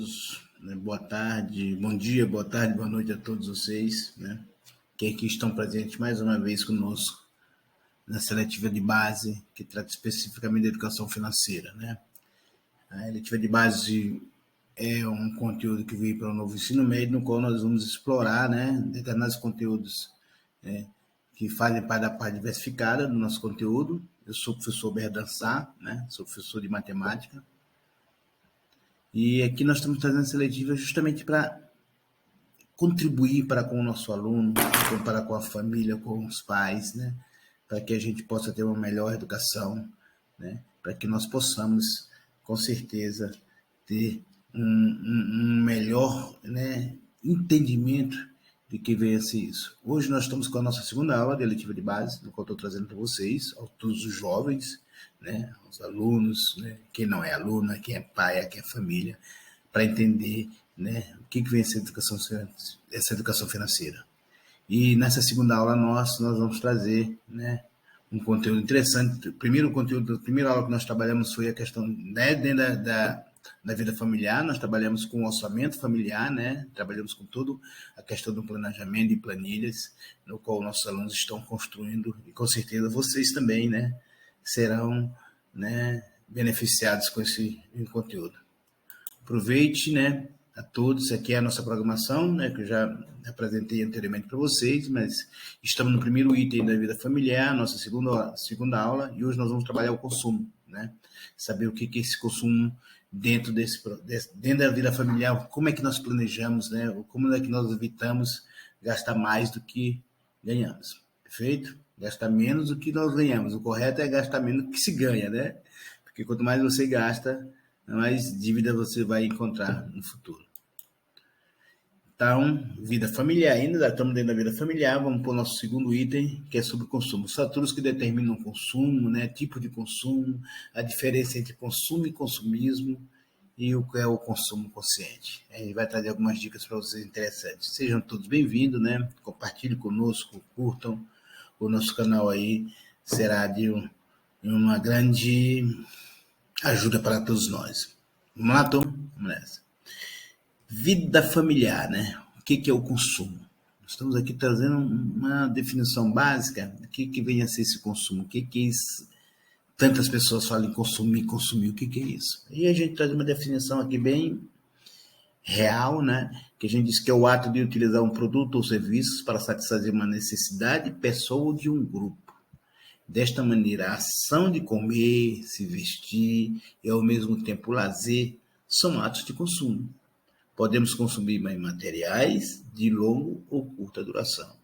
todos, né? Boa tarde, bom dia, boa tarde, boa noite a todos vocês, né? Que aqui estão presentes mais uma vez conosco na seletiva de base, que trata especificamente da educação financeira, né? A seletiva de base é um conteúdo que veio para o novo ensino médio, no qual nós vamos explorar, né, determinados conteúdos que fazem parte da parte diversificada do nosso conteúdo. Eu sou o professor Berdan Sá, né? Sou professor de matemática. E aqui nós estamos trazendo a seletiva justamente para contribuir para com o nosso aluno, para com a família, com os pais, né? Para que a gente possa ter uma melhor educação, né? Para que nós possamos, com certeza, ter um melhor, né, entendimento de que venha a ser isso. Hoje nós estamos com a nossa segunda aula de eletiva de base, no qual estou trazendo para vocês, a todos os jovens, né, os alunos, né, quem não é aluno, quem é pai, quem é família, para entender, né, o que vem a ser essa educação financeira. E nessa segunda aula nós vamos trazer, né, um conteúdo interessante. A primeira aula que nós trabalhamos foi a questão, né, dentro da vida familiar. Nós trabalhamos com o orçamento familiar, né? Trabalhamos com toda a questão do planejamento e planilhas, no qual nossos alunos estão construindo, e com certeza vocês também, né, serão, né, beneficiados com esse conteúdo. Aproveite, né, a todos. Aqui é a nossa programação, né, que eu já apresentei anteriormente para vocês, mas estamos no primeiro item da vida familiar, nossa segunda aula, e hoje nós vamos trabalhar o consumo, né? Saber o que é esse consumo dentro da vida familiar, como é que nós planejamos, né? Como é que nós evitamos gastar mais do que ganhamos, perfeito? Gastar menos do que nós ganhamos. O correto é gastar menos do que se ganha, né? Porque quanto mais você gasta, mais dívida você vai encontrar no futuro. Então, vida familiar ainda, estamos dentro da vida familiar, vamos para o nosso segundo item, que é sobre consumo. Os fatores que determinam o consumo, né, tipo de consumo, a diferença entre consumo e consumismo e o que é o consumo consciente. A gente vai trazer algumas dicas para vocês interessantes. Sejam todos bem-vindos, né? Compartilhem conosco, curtam o nosso canal aí, será de uma grande ajuda para todos nós. Vamos lá, Tom? Vamos nessa. Vida familiar, né? O que é o consumo? Estamos aqui trazendo uma definição básica do que vem a ser esse consumo. O que é isso? Tantas pessoas falam em consumir, o que é isso? E a gente traz uma definição aqui bem real, né? Que a gente diz que é o ato de utilizar um produto ou serviços para satisfazer uma necessidade pessoal ou de um grupo. Desta maneira, a ação de comer, se vestir e ao mesmo tempo o lazer são atos de consumo. Podemos consumir materiais de longa ou curta duração.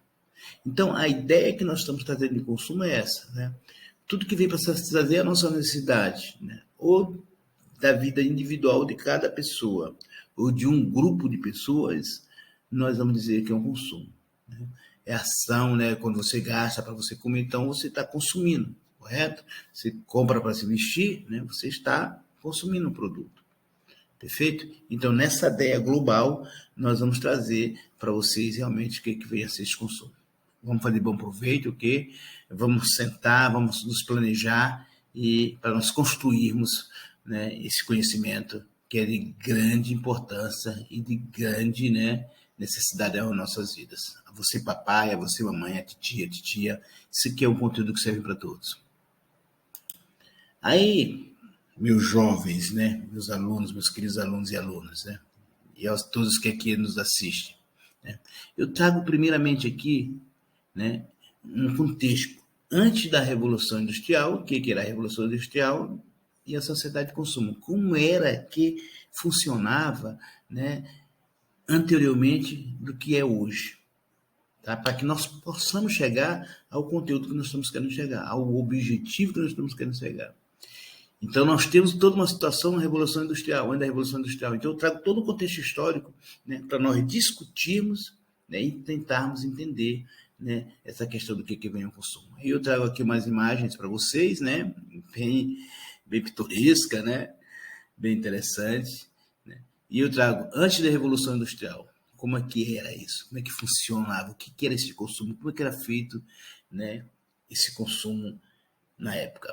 Então, a ideia que nós estamos trazendo de consumo é essa, né? Tudo que vem para satisfazer a nossa necessidade, né? Ou da vida individual de cada pessoa, ou de um grupo de pessoas, nós vamos dizer que é um consumo, né? É ação, né? Quando você gasta para você comer, então você está consumindo, correto? Você compra para se vestir, né? Você está consumindo um produto. Perfeito? Então, nessa ideia global, nós vamos trazer para vocês realmente o que vem a ser esse consumo. Vamos fazer bom proveito, ok? Vamos sentar, vamos nos planejar e para nós construirmos, né, esse conhecimento que é de grande importância e de grande, né, necessidade às nossas vidas. A você, papai, a você, mamãe, a titia, isso aqui é um conteúdo que serve para todos. Aí, meus jovens, né, meus alunos, meus queridos alunos e alunas, né, e aos todos que aqui nos assistem, né, eu trago primeiramente aqui, né, um contexto antes da Revolução Industrial, o que era a Revolução Industrial e a sociedade de consumo, como era que funcionava, né, anteriormente do que é hoje, tá? Para que nós possamos chegar ao conteúdo que nós estamos querendo chegar, ao objetivo que nós estamos querendo chegar. Então, nós temos toda uma situação na Revolução Industrial, antes da Revolução Industrial. Então, eu trago todo o contexto histórico, né, para nós discutirmos, né, e tentarmos entender, né, essa questão do que vem o consumo. E eu trago aqui umas imagens para vocês, né, bem pitoresca, né, bem interessante. Né, e eu trago, antes da Revolução Industrial, como é que era isso? Como é que funcionava? O que era esse consumo? Como é que era feito, né, esse consumo na época?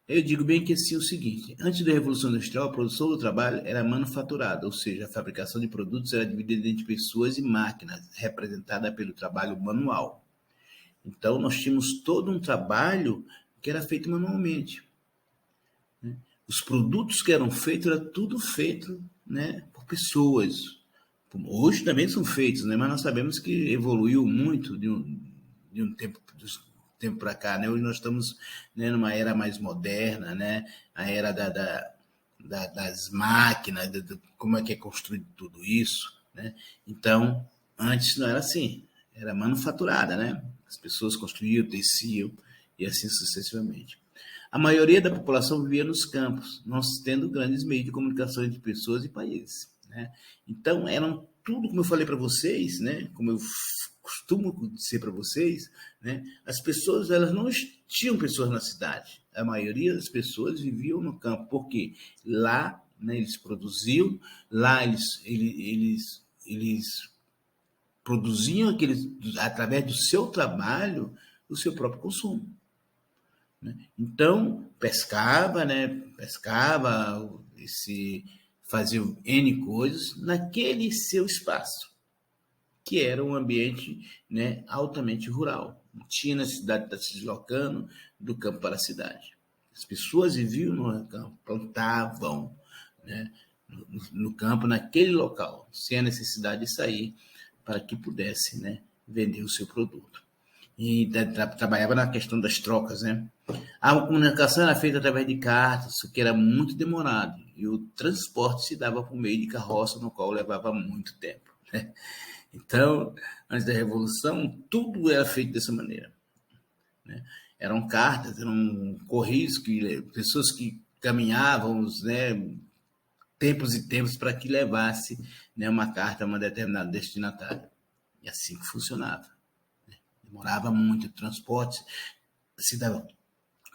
Eu digo bem que assim, é o seguinte, antes da Revolução Industrial, a produção do trabalho era manufaturada, ou seja, a fabricação de produtos era dividida entre pessoas e máquinas, representada pelo trabalho manual. Então, nós tínhamos todo um trabalho que era feito manualmente. Os produtos que eram feitos, era tudo feito, né, por pessoas. Hoje também são feitos, né, mas nós sabemos que evoluiu muito de um tempo para cá, né? Hoje nós estamos, né, numa era mais moderna, né? A era das máquinas, como é que é construído tudo isso, né? Então, antes não era assim, era manufaturada, né? As pessoas construíam, teciam e assim sucessivamente. A maioria da população vivia nos campos, não tendo grandes meios de comunicação entre pessoas e países, né? Então, eram tudo, como eu falei para vocês, né? Como eu costumo dizer para vocês, né? As pessoas, elas não tinham pessoas na cidade. A maioria das pessoas viviam no campo, porque lá, né, eles produziam, lá eles produziam através do seu trabalho, o seu próprio consumo. Né? Então, pescava, né? Pescava, fazia N coisas naquele seu espaço, que era um ambiente, né, altamente rural. Não tinha necessidade de estar se deslocando do campo para a cidade. As pessoas viviam no campo, plantavam, né, no campo, naquele local, sem a necessidade de sair para que pudesse, né, vender o seu produto. E trabalhava na questão das trocas, né? A comunicação era feita através de cartas, o que era muito demorado, e o transporte se dava por meio de carroça, no qual levava muito tempo, né? Então, antes da Revolução, tudo era feito dessa maneira, né? Eram cartas, eram correios, pessoas que caminhavam, né, tempos e tempos para que levasse, né, uma carta a uma determinada destinatária. E assim que funcionava. Demorava muito o transporte, se dava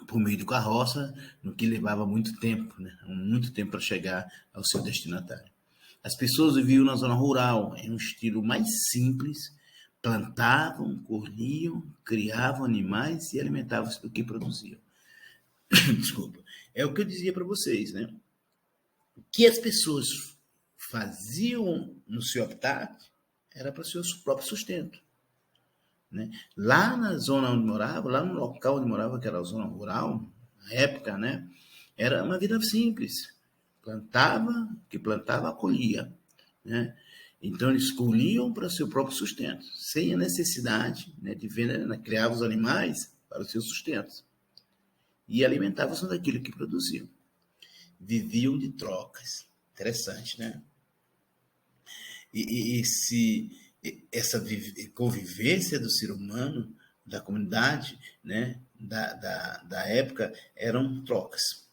por meio de carroça, no que levava muito tempo, né? Muito tempo para chegar ao seu destinatário. As pessoas viviam na zona rural, em um estilo mais simples, plantavam, colhiam, criavam animais e alimentavam-se do que produziam. Desculpa. É o que eu dizia para vocês, né? O que as pessoas faziam no seu habitat era para o seu próprio sustento. Né? Lá na zona onde morava, lá no local onde morava, que era a zona rural, na época, né? Era uma vida simples. Plantava, colhia, né? Então eles colhiam para seu próprio sustento, sem a necessidade, né, de vender, né, criar os animais para o seu sustento. E alimentavam-se daquilo que produziam. Viviam de trocas. Interessante, né? Essa convivência do ser humano, da comunidade, né, da época, eram trocas.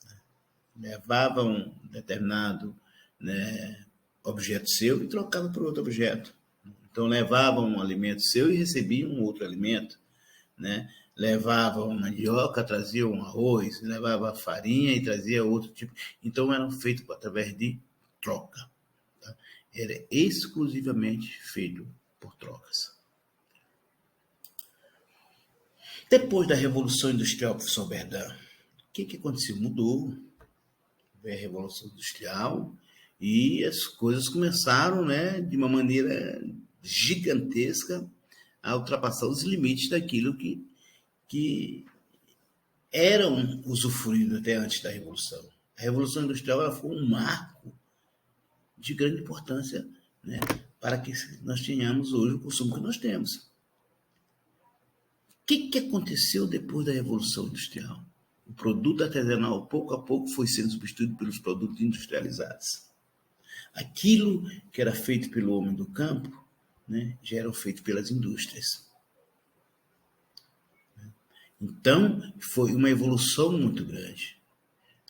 Levavam um determinado, né, objeto seu e trocavam por outro objeto. Então, levavam um alimento seu e recebiam um outro alimento. Né? Levavam mandioca, traziam arroz, levava farinha e trazia outro tipo. Então, eram feitos através de troca. Tá? Era exclusivamente feito por trocas. Depois da Revolução Industrial, professor Berdan, o que aconteceu? Mudou. Veio a Revolução Industrial e as coisas começaram, né, de uma maneira gigantesca a ultrapassar os limites daquilo que eram usufruídos até antes da Revolução. A Revolução Industrial ela foi um marco de grande importância, né, para que nós tenhamos hoje o consumo que nós temos. O que aconteceu depois da Revolução Industrial? O produto artesanal, pouco a pouco, foi sendo substituído pelos produtos industrializados. Aquilo que era feito pelo homem do campo, né, já era feito pelas indústrias. Então, foi uma evolução muito grande.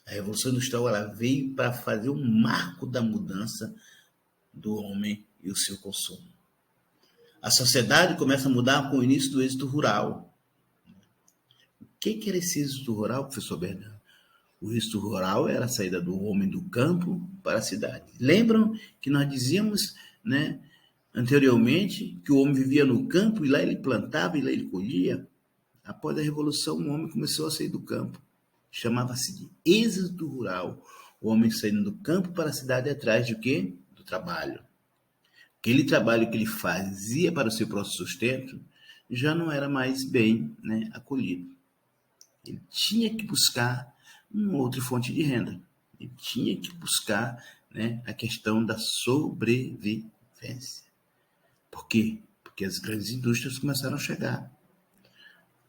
A Revolução Industrial ela veio para fazer um marco da mudança do homem e o seu consumo. A sociedade começa a mudar com o início do êxodo rural. O que era esse êxodo rural, professor Bernardo? O êxodo rural era a saída do homem do campo para a cidade. Lembram que nós dizíamos, né, anteriormente que o homem vivia no campo e lá ele plantava e lá ele colhia? Após a Revolução, o homem começou a sair do campo. Chamava-se de êxodo rural. O homem saindo do campo para a cidade atrás de quê? Do trabalho. Aquele trabalho que ele fazia para o seu próprio sustento já não era mais bem, né, acolhido. Ele tinha que buscar uma outra fonte de renda. Ele tinha que buscar, né, a questão da sobrevivência. Por quê? Porque as grandes indústrias começaram a chegar.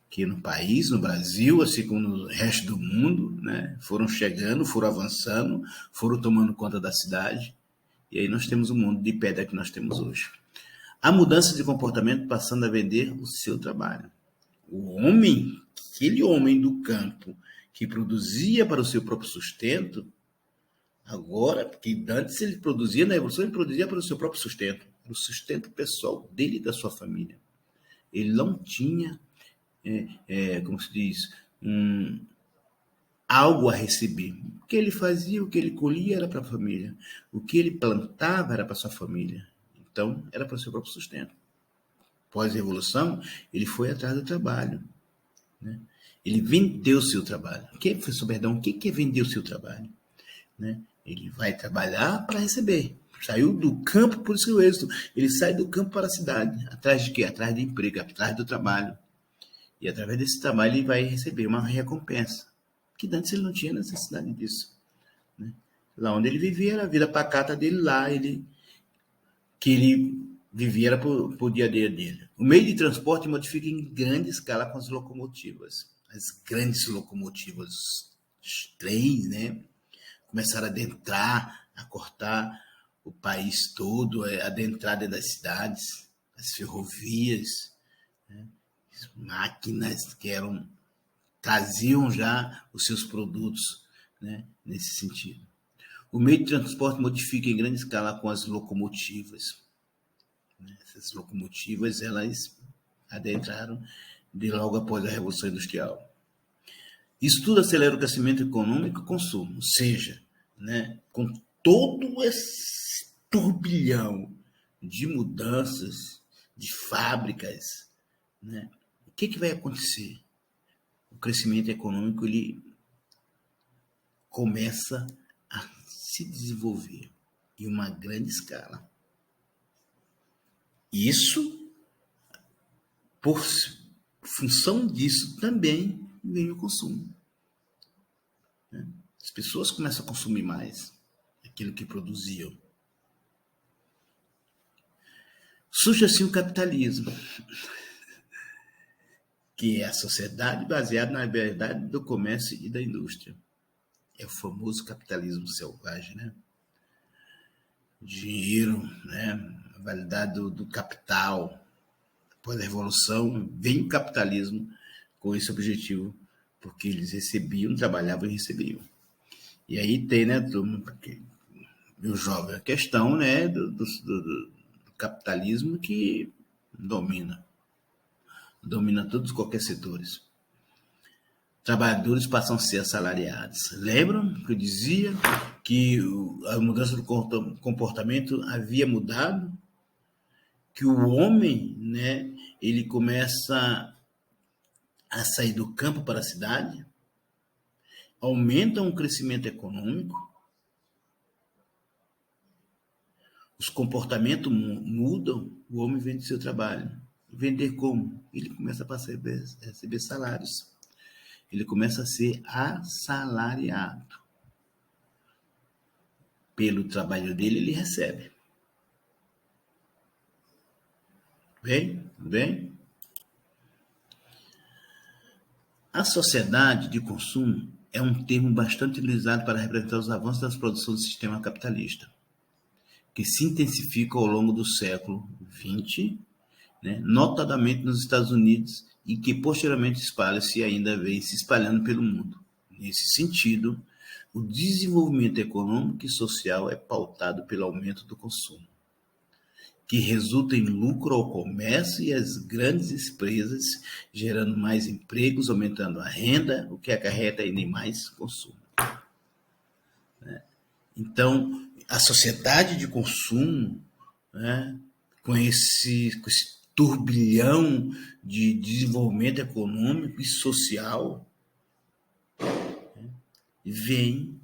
Que no país, no Brasil, assim como no resto do mundo, né, foram chegando, foram avançando, foram tomando conta da cidade. E aí nós temos o mundo de pedra que nós temos hoje. A mudança de comportamento passando a vender o seu trabalho. O homem, aquele homem do campo que produzia para o seu próprio sustento, agora, porque antes ele produzia, na evolução ele produzia para o seu próprio sustento, para o sustento pessoal dele e da sua família. Ele não tinha, como se diz, algo a receber. O que ele fazia, o que ele colhia era para a família. O que ele plantava era para a sua família. Então, era para o seu próprio sustento. Pós-revolução, ele foi atrás do trabalho. Né? Ele vendeu o seu trabalho. O que, professor Berdão, o que é vender o seu trabalho? Né? Ele vai trabalhar para receber. Saiu do campo, por isso que o êxito. Ele sai do campo para a cidade. Atrás de quê? Atrás de emprego, atrás do trabalho. E através desse trabalho ele vai receber uma recompensa. Que antes ele não tinha necessidade disso. Né? Lá onde ele vivia era a vida pacata dele, lá que ele vivia era por dia a dia dele. O meio de transporte modifica em grande escala com as locomotivas. As grandes locomotivas, os trens, né? Começaram a adentrar, a cortar o país todo, adentrar dentro das cidades, as ferrovias, né? As máquinas que traziam já os seus produtos, né? Nesse sentido. O meio de transporte modifica em grande escala com as locomotivas. Essas locomotivas, elas adentraram de logo após a Revolução Industrial. Isso tudo acelera o crescimento econômico e consumo, ou seja, né, com todo esse turbilhão de mudanças, de fábricas, né, o que vai acontecer? O crescimento econômico ele começa a se desenvolver em uma grande escala. Isso, por função disso, também vem o consumo. As pessoas começam a consumir mais aquilo que produziam. Surge assim o capitalismo, que é a sociedade baseada na liberdade do comércio e da indústria. É o famoso capitalismo selvagem, né? Dinheiro, né? A validade do capital. Após a Revolução, vem o capitalismo com esse objetivo, porque eles recebiam, trabalhavam e recebiam. E aí tem, né, turma, porque meu jovem, a questão, né, do capitalismo que domina todos qualquer setores. Trabalhadores passam a ser assalariados. Lembram que eu dizia que a mudança do comportamento havia mudado? Que o homem, né, ele começa a sair do campo para a cidade, aumenta o crescimento econômico, os comportamentos mudam, o homem vende seu trabalho. Vender como? Ele começa a receber salários. Ele começa a ser assalariado. Pelo trabalho dele, ele recebe. Bem? A sociedade de consumo é um termo bastante utilizado para representar os avanços das produções do sistema capitalista, que se intensifica ao longo do século XX, né, notadamente nos Estados Unidos, e que posteriormente espalha-se e ainda vem se espalhando pelo mundo. Nesse sentido, o desenvolvimento econômico e social é pautado pelo aumento do consumo, que resulta em lucro ao comércio e às grandes empresas, gerando mais empregos, aumentando a renda, o que acarreta ainda em mais consumo. Então, a sociedade de consumo, né, com esse turbilhão de desenvolvimento econômico e social, vem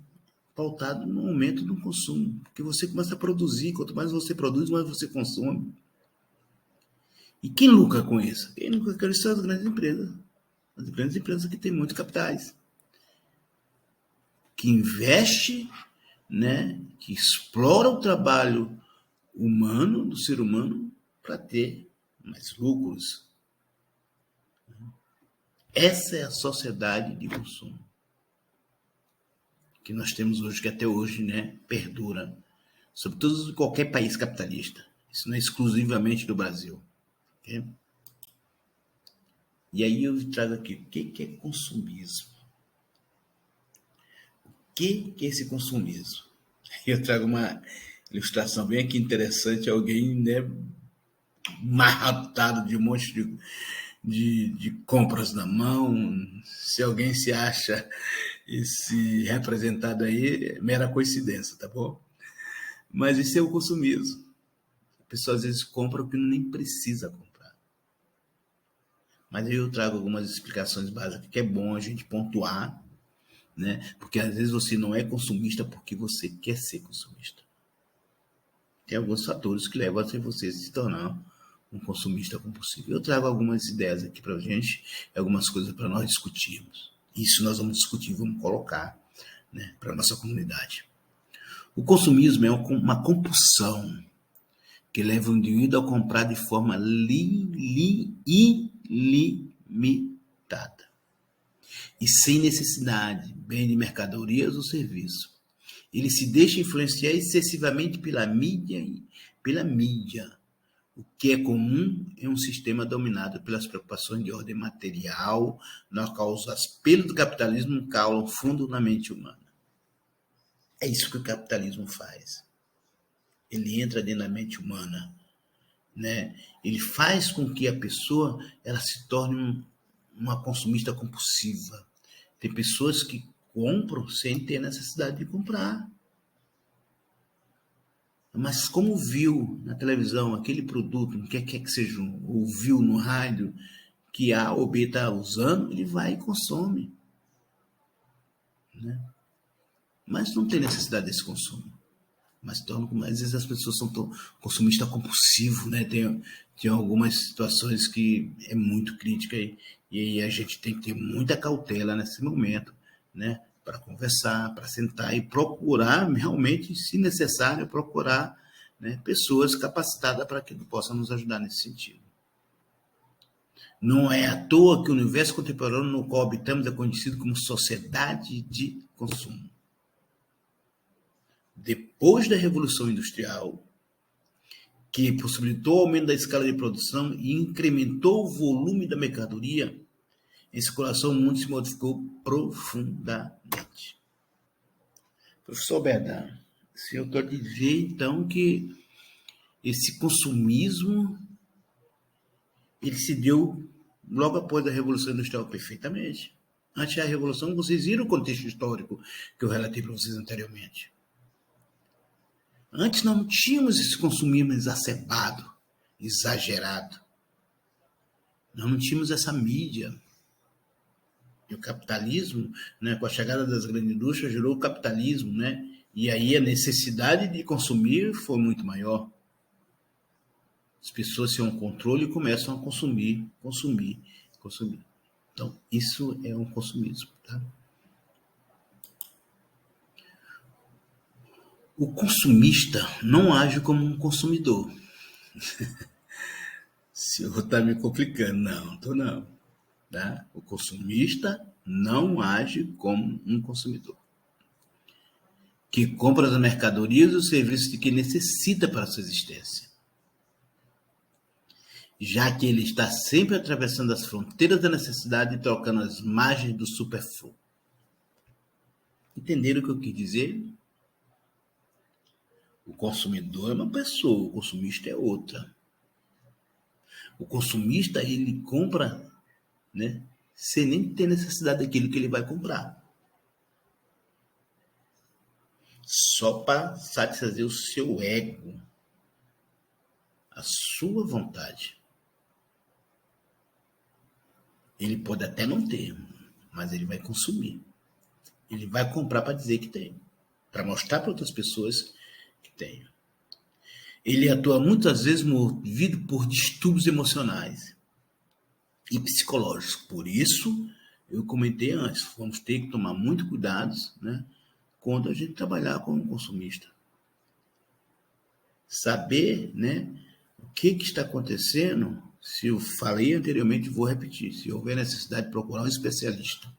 pautado no aumento do consumo, porque você começa a produzir, quanto mais você produz, mais você consome. E quem lucra com isso? Quem lucra com isso são as grandes empresas. As grandes empresas que têm muitos capitais, que investe, né, que explora o trabalho humano, do ser humano, para ter mais lucros. Essa é a sociedade de consumo que nós temos hoje, que até hoje, né, perdura, sobretudo em qualquer país capitalista. Isso não é exclusivamente do Brasil. Okay? E aí eu trago aqui, o que é consumismo? O que é esse consumismo? Eu trago uma ilustração bem aqui interessante, alguém, né, marratado de um monte de compras na mão. Se alguém se acha esse representado aí, é mera coincidência, tá bom? Mas isso é o consumismo. A pessoa às vezes compra o que nem precisa comprar. Mas eu trago algumas explicações básicas que é bom a gente pontuar, né? Porque às vezes você não é consumista porque você quer ser consumista. Tem alguns fatores que levam a você se tornar um consumista compulsivo. Eu trago algumas ideias aqui para a gente, algumas coisas para nós discutirmos. Isso nós vamos discutir, vamos colocar, né, para a nossa comunidade. O consumismo é uma compulsão que leva o indivíduo a comprar de forma ilimitada e sem necessidade, bem de mercadorias ou serviços. Ele se deixa influenciar excessivamente pela mídia. O que é comum em um sistema dominado pelas preocupações de ordem material, na qual os apelos do capitalismo calam fundo na mente humana. É isso que o capitalismo faz. Ele entra dentro da mente humana, né? Ele faz com que a pessoa ela se torne uma consumista compulsiva. Tem pessoas que compram sem ter necessidade de comprar. Mas como viu na televisão aquele produto, quer que seja, ouviu no rádio que A ou B está usando, ele vai e consome. Né? Mas não tem necessidade desse consumo. Mas às vezes as pessoas são tão consumistas compulsivos, né? Tem algumas situações que é muito crítica e aí a gente tem que ter muita cautela nesse momento, né? Para conversar, para sentar e procurar realmente, se necessário, procurar, né, pessoas capacitadas para que possam nos ajudar nesse sentido. Não é à toa que o universo contemporâneo no qual habitamos é conhecido como sociedade de consumo. Depois da Revolução Industrial, que possibilitou o aumento da escala de produção e incrementou o volume da mercadoria, em circulação o mundo se modificou profundamente. Professor Bernardo, se eu estou a dizer, então, que esse consumismo ele se deu logo após a Revolução Industrial, perfeitamente. Antes da Revolução, vocês viram o contexto histórico que eu relatei para vocês anteriormente. Antes nós não tínhamos esse consumismo exacerbado, exagerado. Nós não tínhamos essa mídia. E o capitalismo, né, com a chegada das grandes indústrias, gerou o capitalismo, né? E aí a necessidade de consumir foi muito maior. As pessoas têm um controle e começam a consumir. Então, isso é um consumismo, tá? O consumista não age como um consumidor. Se eu estou me complicando, não. Tá? O consumista não age como um consumidor que compra as mercadorias e os serviços de que necessita para a sua existência, já que ele está sempre atravessando as fronteiras da necessidade e trocando as margens do superfluo. Entenderam o que eu quis dizer? O consumidor é uma pessoa, o consumista é outra. O consumista, ele compra, né, sem nem ter necessidade daquilo que ele vai comprar. Só para satisfazer o seu ego, a sua vontade. Ele pode até não ter, mas ele vai consumir. Ele vai comprar para dizer que tem, para mostrar para outras pessoas que tem. Ele atua muitas vezes movido por distúrbios emocionais e psicológicos. Por isso, eu comentei antes, vamos ter que tomar muito cuidado, né, quando a gente trabalhar como consumista. Saber, né, o que está acontecendo. Se eu falei anteriormente, vou repetir. Se houver necessidade de procurar um especialista.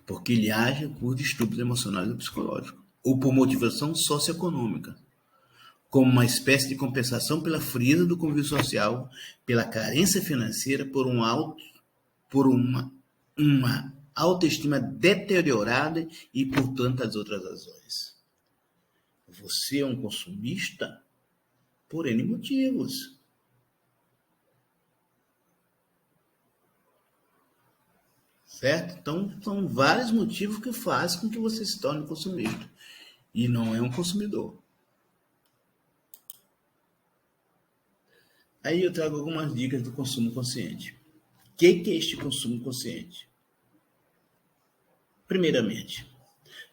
Porque ele age por distúrbios emocionais ou psicológicos, ou por motivação socioeconômica, como uma espécie de compensação pela frieza do convívio social, pela carência financeira, por uma autoestima deteriorada e por tantas outras razões. Você é um consumista por N motivos. Certo? Então, são vários motivos que fazem com que você se torne consumista. E não é um consumidor. Aí eu trago algumas dicas do consumo consciente. O que é este consumo consciente? Primeiramente,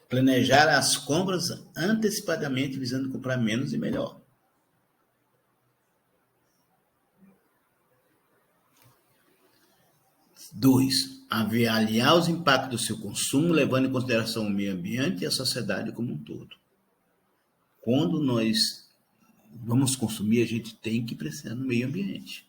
planejar as compras antecipadamente visando comprar menos e melhor. 2. Avaliar os impactos do seu consumo, levando em consideração o meio ambiente e a sociedade como um todo. Quando nós vamos consumir, a gente tem que pensar no meio ambiente.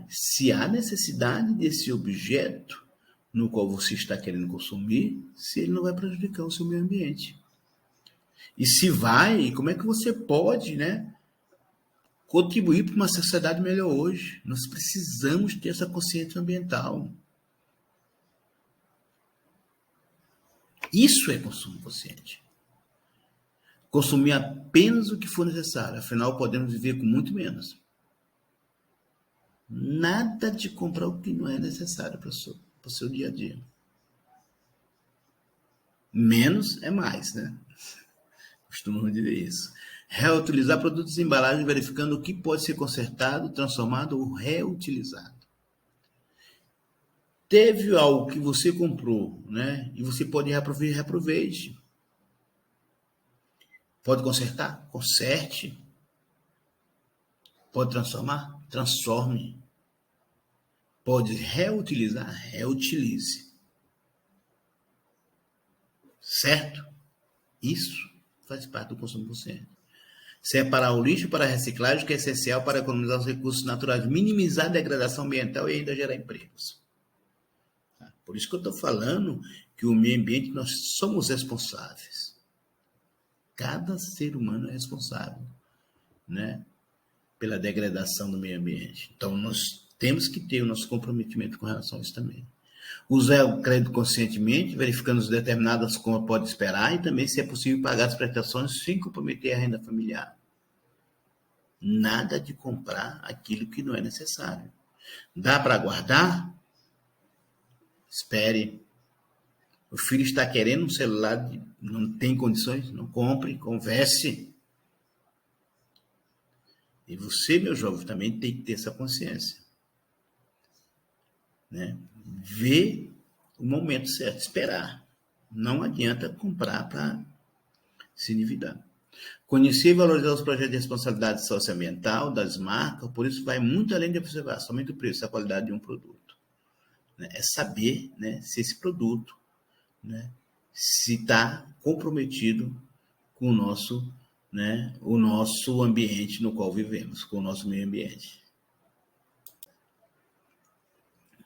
Se há necessidade desse objeto no qual você está querendo consumir, se ele não vai prejudicar o seu meio ambiente. E se vai, como é que você pode, né, contribuir para uma sociedade melhor hoje? Nós precisamos ter essa consciência ambiental. Isso é consumo consciente. Consumir apenas o que for necessário, afinal podemos viver com muito menos. Nada de comprar o que não é necessário para o seu dia a dia. Menos é mais, né? Costumamos dizer isso. Reutilizar produtos e embalagens, verificando o que pode ser consertado, transformado ou reutilizado. Teve algo que você comprou, né? E você pode reaproveite. Pode consertar? Conserte. Pode transformar? Transforme. Pode reutilizar? Reutilize. Certo? Isso faz parte do consumo consciente. Separar o lixo para a reciclagem, que é essencial para economizar os recursos naturais, minimizar a degradação ambiental e ainda gerar empregos. Por isso que eu estou falando que o meio ambiente nós somos responsáveis. Cada ser humano é responsável, né, pela degradação do meio ambiente. Então, nós temos que ter o nosso comprometimento com relação a isso também. Usar o crédito conscientemente, verificando os determinadas como pode esperar e também se é possível pagar as prestações sem comprometer a renda familiar. Nada de comprar aquilo que não é necessário. Dá para guardar? Espere. O filho está querendo um celular, não tem condições? Não compre, converse. E você, meu jovem, também tem que ter essa consciência. Né? Ver o momento certo, esperar. Não adianta comprar para se endividar. Conhecer e valorizar os projetos de responsabilidade socioambiental das marcas, por isso vai muito além de observar somente o preço, a qualidade de um produto. É saber, né, se esse produto, né, se está comprometido com o nosso ambiente no qual vivemos, com o nosso meio ambiente.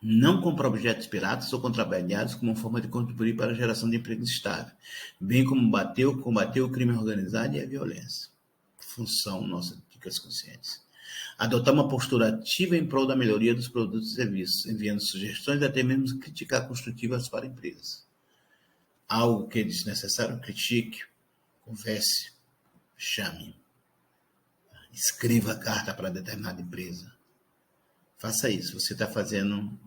Não comprar objetos piratas ou contrabandeados como forma de contribuir para a geração de empregos estável, bem como combater o crime organizado e a violência. Função nossas dicas conscientes. Adotar uma postura ativa em prol da melhoria dos produtos e serviços, enviando sugestões e até mesmo criticar construtivas para empresas. Algo que é desnecessário, critique, converse, chame. Escreva a carta para determinada empresa. Faça isso, você está fazendo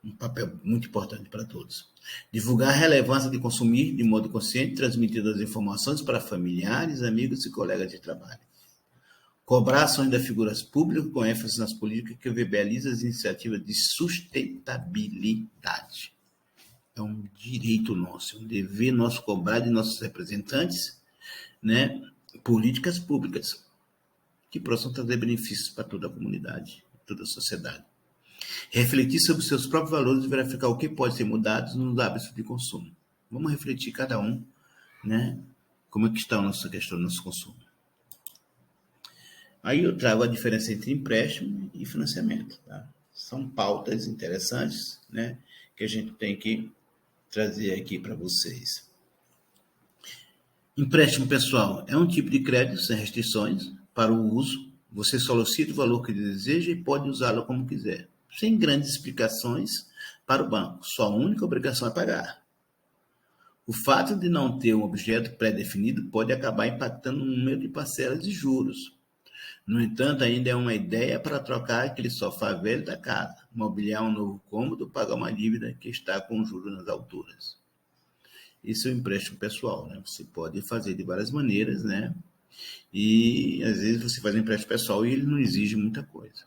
um papel muito importante para todos. Divulgar a relevância de consumir de modo consciente, transmitindo as informações para familiares, amigos e colegas de trabalho. Cobrar ações das figuras públicas com ênfase nas políticas que viabilizam as iniciativas de sustentabilidade. É um direito nosso, é um dever nosso cobrar de nossos representantes, né, políticas públicas que possam trazer benefícios para toda a comunidade, toda a sociedade. Refletir sobre seus próprios valores e verificar o que pode ser mudado nos hábitos de consumo. Vamos refletir cada um, né, como é que está a nossa questão do nosso consumo. Aí eu trago a diferença entre empréstimo e financiamento. Tá? São pautas interessantes, né, que a gente tem que trazer aqui para vocês. Empréstimo pessoal é um tipo de crédito sem restrições para o uso. Você solicita o valor que deseja e pode usá-lo como quiser, sem grandes explicações para o banco. Sua única obrigação é pagar. O fato de não ter um objeto pré-definido pode acabar impactando no número de parcelas e juros. No entanto, ainda é uma ideia para trocar aquele sofá velho da casa, mobiliar um novo cômodo, pagar uma dívida que está com juros nas alturas. Isso é um empréstimo pessoal, né? Você pode fazer de várias maneiras, né? E às vezes você faz um empréstimo pessoal e ele não exige muita coisa.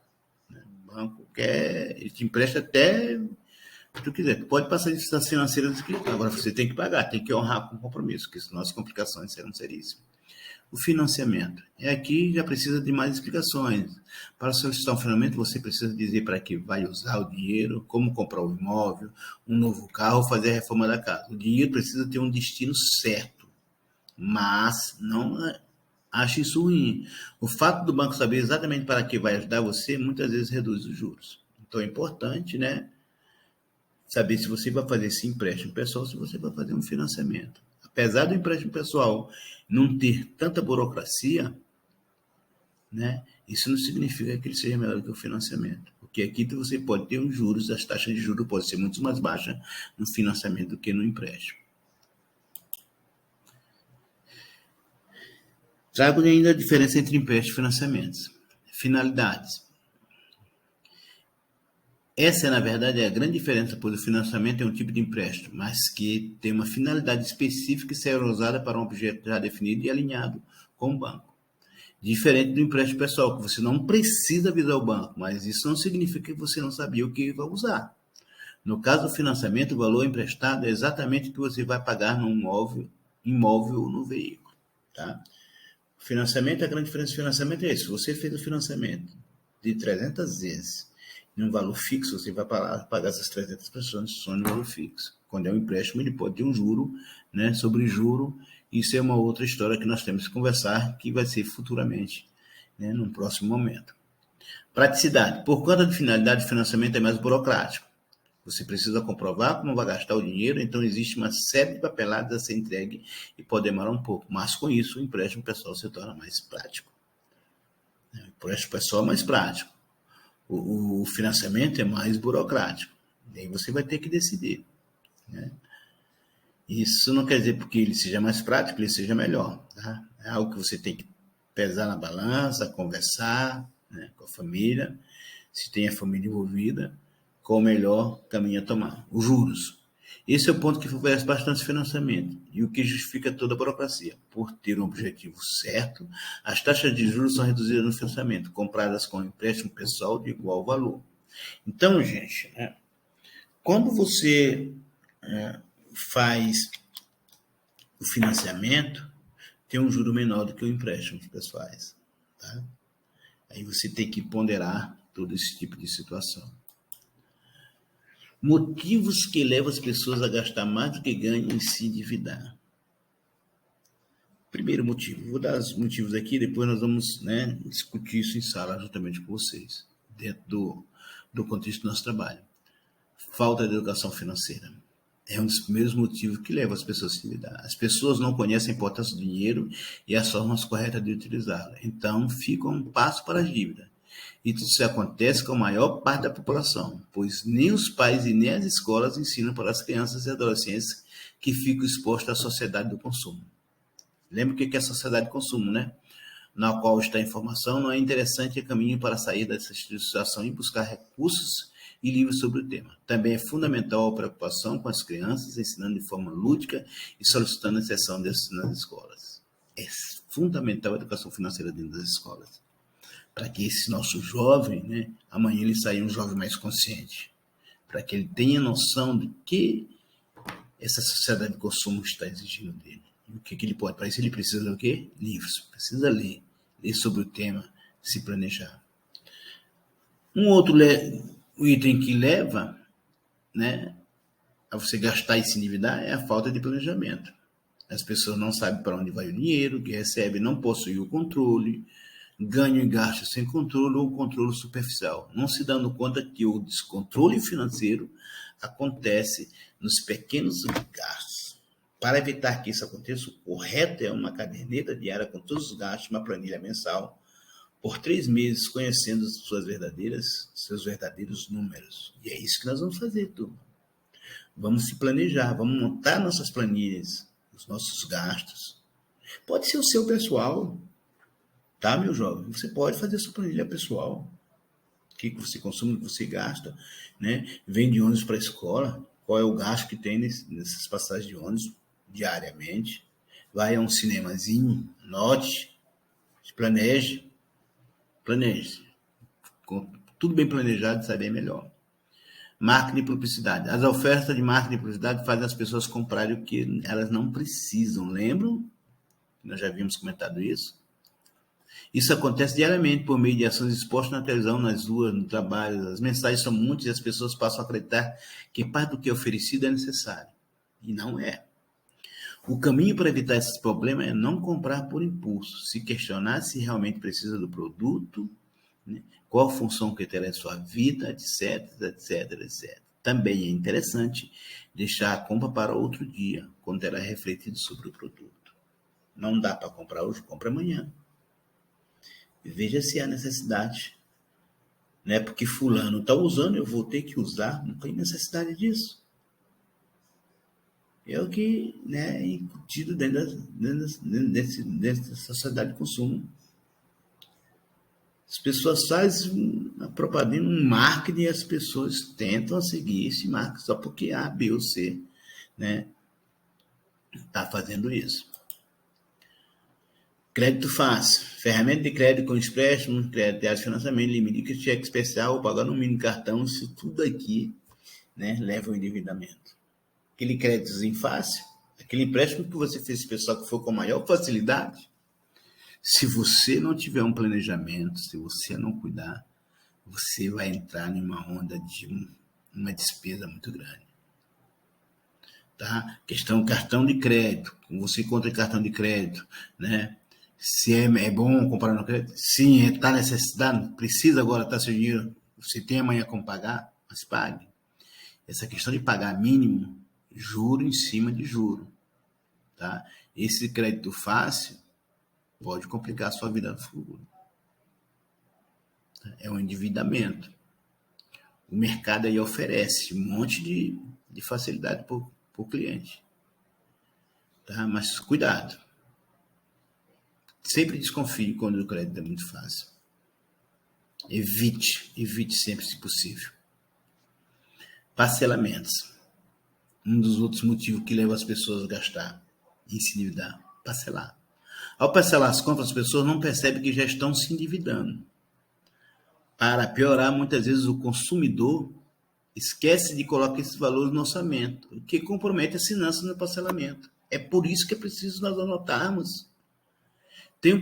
Né? O banco quer, ele te empresta até o que tu quiser. Tu pode passar necessidades financeiras aqui, agora você tem que pagar, tem que honrar com o compromisso, porque senão as complicações serão seríssimas. O financiamento. Aqui já precisa de mais explicações. Para solicitar um financiamento, você precisa dizer para que vai usar o dinheiro, como comprar um imóvel, um novo carro, fazer a reforma da casa. O dinheiro precisa ter um destino certo, mas não ache isso ruim. O fato do banco saber exatamente para que vai ajudar você, muitas vezes reduz os juros. Então é importante, né, saber se você vai fazer esse empréstimo pessoal, se você vai fazer um financiamento. Apesar do empréstimo pessoal não ter tanta burocracia, né, isso não significa que ele seja melhor do que o financiamento. Porque aqui você pode ter os juros, as taxas de juros podem ser muito mais baixas no financiamento do que no empréstimo. Trago ainda a diferença entre empréstimo e financiamentos. Finalidades. Essa, na verdade, é a grande diferença, pois o financiamento é um tipo de empréstimo, mas que tem uma finalidade específica e será usada para um objeto já definido e alinhado com o banco. Diferente do empréstimo pessoal, que você não precisa avisar o banco, mas isso não significa que você não sabia o que vai usar. No caso do financiamento, o valor emprestado é exatamente o que você vai pagar no imóvel ou no veículo. Tá? O financiamento, a grande diferença do financiamento é isso. Você fez o financiamento de 300 vezes em um valor fixo, você vai pagar essas 300 prestações só no valor fixo. Quando é um empréstimo, ele pode ter um juro, né, sobre juro. Isso é uma outra história que nós temos que conversar, que vai ser futuramente, né, num próximo momento. Praticidade. Por conta de finalidade, o financiamento é mais burocrático. Você precisa comprovar como vai gastar o dinheiro, então existe uma série de papeladas a ser entregue e pode demorar um pouco. Mas com isso, o empréstimo pessoal se torna mais prático. O empréstimo pessoal é mais prático. O financiamento é mais burocrático. E aí você vai ter que decidir. Né? Isso não quer dizer porque ele seja mais prático, ele seja melhor. Tá? É algo que você tem que pesar na balança, conversar, né, com a família, se tem a família envolvida, qual o melhor caminho a tomar. Os juros. Esse é o ponto que favorece bastante financiamento e o que justifica toda a burocracia. Por ter um objetivo certo, as taxas de juros são reduzidas no financiamento, compradas com empréstimo pessoal de igual valor. Então, gente, né, quando você faz o financiamento, tem um juro menor do que o empréstimo pessoais. Tá? Aí você tem que ponderar todo esse tipo de situação. Motivos que levam as pessoas a gastar mais do que ganham e se endividar. Primeiro motivo, vou dar os motivos aqui, depois nós vamos, né, discutir isso em sala juntamente com vocês, dentro do contexto do nosso trabalho. Falta de educação financeira. É um dos primeiros motivos que leva as pessoas a se endividar. As pessoas não conhecem a importância do dinheiro e as formas corretas de utilizá-lo. Então, ficam um passo para a dívida. Isso acontece com a maior parte da população, pois nem os pais e nem as escolas ensinam para as crianças e adolescentes que ficam expostos à sociedade do consumo. Lembra o que é a sociedade de consumo, né? Na qual está a informação, não é interessante o caminho para sair dessa situação e buscar recursos e livros sobre o tema. Também é fundamental a preocupação com as crianças, ensinando de forma lúdica e solicitando a inserção desses nas escolas. É fundamental a educação financeira dentro das escolas. para que esse nosso jovem, né, amanhã ele saia um jovem mais consciente, para que ele tenha noção do que essa sociedade de consumo está exigindo dele. E o que ele pode? Para isso ele precisa do quê? Livros. Precisa ler sobre o tema, se planejar. Um outro item que leva, né, a você gastar e se endividar é a falta de planejamento. As pessoas não sabem para onde vai o dinheiro que recebe, não possuem o controle, ganham e gastam sem controle ou controle superficial, não se dando conta que o descontrole financeiro acontece nos pequenos gastos. Para evitar que isso aconteça, o correto é uma caderneta diária com todos os gastos, uma planilha mensal, por 3 meses, conhecendo seus verdadeiros números. E é isso que nós vamos fazer, turma. Vamos se planejar, vamos montar nossas planilhas, os nossos gastos. Pode ser o seu pessoal, tá, meu jovem? Você pode fazer a sua planilha pessoal. O que você consome, o que você gasta, né? Vem de ônibus para a escola, qual é o gasto que tem nessas passagens de ônibus diariamente. Vai a um cinemazinho, note, planeje. Com tudo bem planejado, sai bem melhor. Marketing e publicidade. As ofertas de marketing e publicidade fazem as pessoas comprarem o que elas não precisam. Lembram? Nós já havíamos comentado isso. Isso acontece diariamente por meio de ações expostas na televisão, nas ruas, no trabalho. As mensagens são muitas e as pessoas passam a acreditar que parte do que é oferecido é necessário. E não é. O caminho para evitar esses problemas é não comprar por impulso, se questionar se realmente precisa do produto, né? Qual a função que terá em sua vida, etc, etc, etc. Também é interessante deixar a compra para outro dia, quando terá refletido sobre o produto. Não dá para comprar hoje, compra amanhã. Veja se há necessidade. Não é porque fulano está usando, eu vou ter que usar. Não tem necessidade disso. É o que, né, é incutido dentro dessa sociedade de consumo. As pessoas fazem uma propaganda, um marketing e as pessoas tentam seguir esse marketing só porque A, B ou C, né, está fazendo isso. Crédito fácil. Ferramenta de crédito com empréstimo, crédito de financiamento, limite de cheque especial, pagar no mínimo cartão, isso tudo aqui, né, leva ao endividamento. Aquele créditozinho fácil, aquele empréstimo que você fez pessoal que for com maior facilidade, se você não tiver um planejamento, se você não cuidar, você vai entrar numa onda de uma despesa muito grande. Tá? Questão cartão de crédito. Você encontra cartão de crédito, né? Se é bom comprar no crédito? Sim, está necessitado, precisa agora estar seu dinheiro. Você tem amanhã como pagar, mas pague. Essa questão de pagar mínimo, juro em cima de juro. Tá? Esse crédito fácil pode complicar a sua vida no futuro. É um endividamento. O mercado aí oferece um monte de facilidade para o cliente. Tá? Mas cuidado. Sempre desconfie quando o crédito é muito fácil. Evite sempre se possível. Parcelamentos. Um dos outros motivos que leva as pessoas a gastar e se endividar. Parcelar. Ao parcelar as contas, as pessoas não percebem que já estão se endividando. Para piorar, muitas vezes o consumidor esquece de colocar esses valores no orçamento, o que compromete as finanças no parcelamento. É por isso que é preciso nós anotarmos. Tem um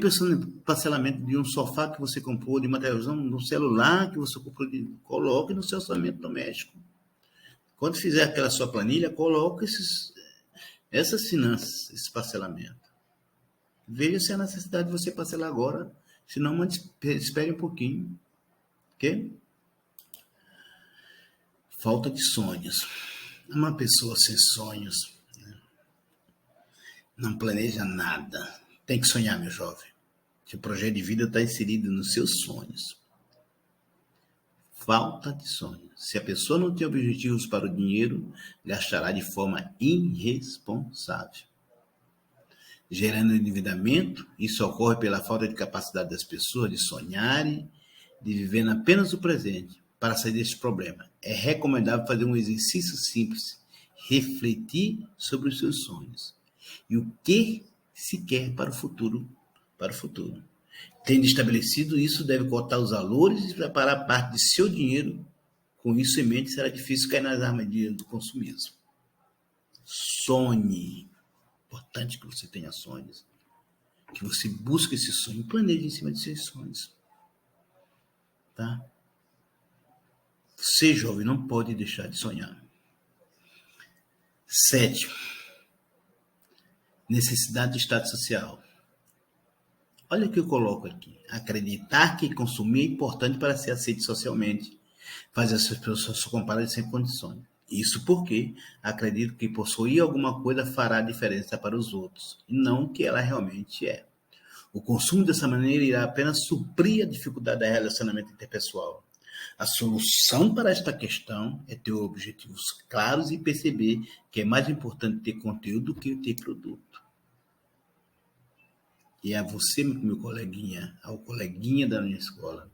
parcelamento de um sofá que você comprou, de uma televisão, de um celular que você comprou, coloque no seu orçamento doméstico. Quando fizer aquela sua planilha, coloque essas finanças, esse parcelamento. Veja se há necessidade de você parcelar agora, senão espere um pouquinho. Ok? Falta de sonhos. Uma pessoa sem sonhos, né, não planeja nada. Tem que sonhar, meu jovem. Seu projeto de vida está inserido nos seus sonhos. Falta de sonhos. Se a pessoa não tem objetivos para o dinheiro, gastará de forma irresponsável, gerando endividamento. Isso ocorre pela falta de capacidade das pessoas de sonharem, de viver apenas o presente. Para sair desse problema, é recomendável fazer um exercício simples, refletir sobre os seus sonhos e o que se quer para o futuro. Tendo estabelecido isso, deve cortar os valores e preparar parte de seu dinheiro. Com isso em mente, será difícil cair nas armadilhas do consumismo. Sonhe. Importante que você tenha sonhos. Que você busque esse sonho. Planeje em cima de seus sonhos. Tá? Você, jovem, não pode deixar de sonhar. 7. Necessidade de status social. Olha o que eu coloco aqui. Acreditar que consumir é importante para ser aceito socialmente. Fazer as pessoas se compararem sem condições. Isso porque acredito que possuir alguma coisa fará diferença para os outros, e não o que ela realmente é. O consumo dessa maneira irá apenas suprir a dificuldade do relacionamento interpessoal. A solução para esta questão é ter objetivos claros e perceber que é mais importante ter conteúdo do que ter produto. E a você, meu coleguinha, ao coleguinha da minha escola,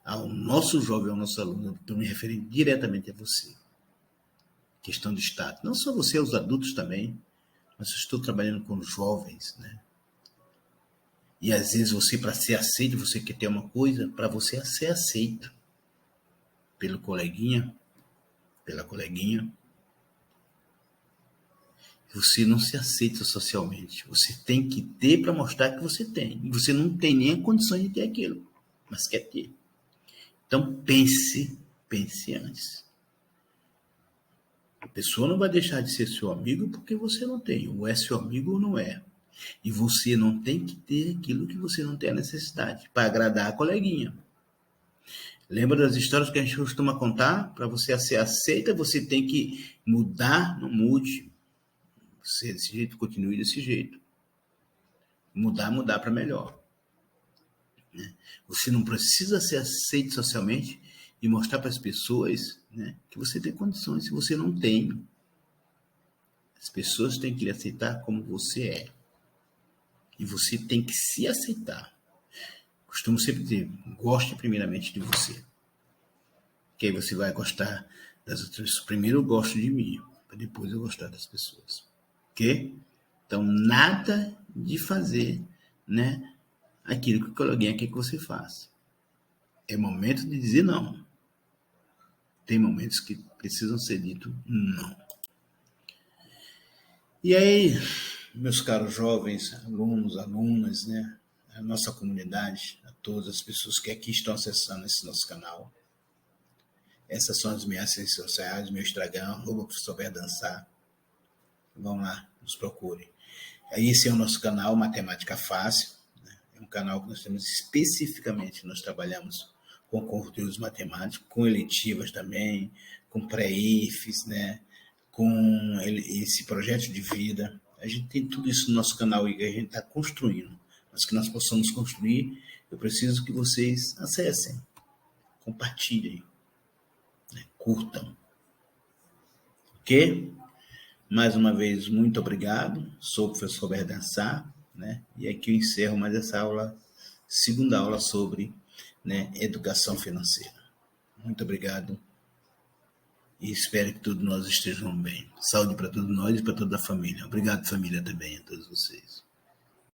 ao nosso jovem, ao nosso aluno, estou me referindo diretamente a você. Questão de status. Não só você, os adultos também, mas eu estou trabalhando com jovens, né? E às vezes você, para ser aceito, você quer ter uma coisa, para você ser aceito pelo coleguinha, pela coleguinha, você não se aceita socialmente. Você tem que ter para mostrar que você tem. E você não tem nem a condição de ter aquilo, mas quer ter. Então pense antes. A pessoa não vai deixar de ser seu amigo porque você não tem. Ou é seu amigo ou não é. E você não tem que ter aquilo que você não tem a necessidade para agradar a coleguinha. Lembra das histórias que a gente costuma contar? Para você ser aceita, você tem que mudar, não mude. Você desse jeito, continue desse jeito. Mudar para melhor. Você não precisa ser aceito socialmente e mostrar para as pessoas, né, que você tem condições, se você não tem. As pessoas têm que lhe aceitar como você é. E você tem que se aceitar. Costumo sempre dizer, goste primeiramente de você. Que aí você vai gostar das outras pessoas. Primeiro eu gosto de mim, para depois eu gostar das pessoas. Ok? Então, nada de fazer, né, aquilo que o coleguinha quer que você faça. É momento de dizer não. Tem momentos que precisam ser dito não. E aí, meus caros jovens, alunos, alunas, né, a nossa comunidade, a todas as pessoas que aqui estão acessando esse nosso canal. Essas são as minhas redes sociais, meu Instagram, @professorberdançar. Vão lá, nos procurem. Esse é o nosso canal Matemática Fácil, né? É um canal que nós temos especificamente, nós trabalhamos com conteúdos matemáticos, com eletivas também, com pré-IFES, né? Com esse projeto de vida. A gente tem tudo isso no nosso canal e que a gente está construindo. Mas que nós possamos construir, eu preciso que vocês acessem, compartilhem, né? Curtam. Ok? Mais uma vez, muito obrigado. Sou o professor Berdançar, né? E aqui eu encerro mais essa aula, segunda aula sobre, né, educação financeira. Muito obrigado e espero que todos nós estejam bem. Saúde para todos nós e para toda a família. Obrigado, família, também, a todos vocês.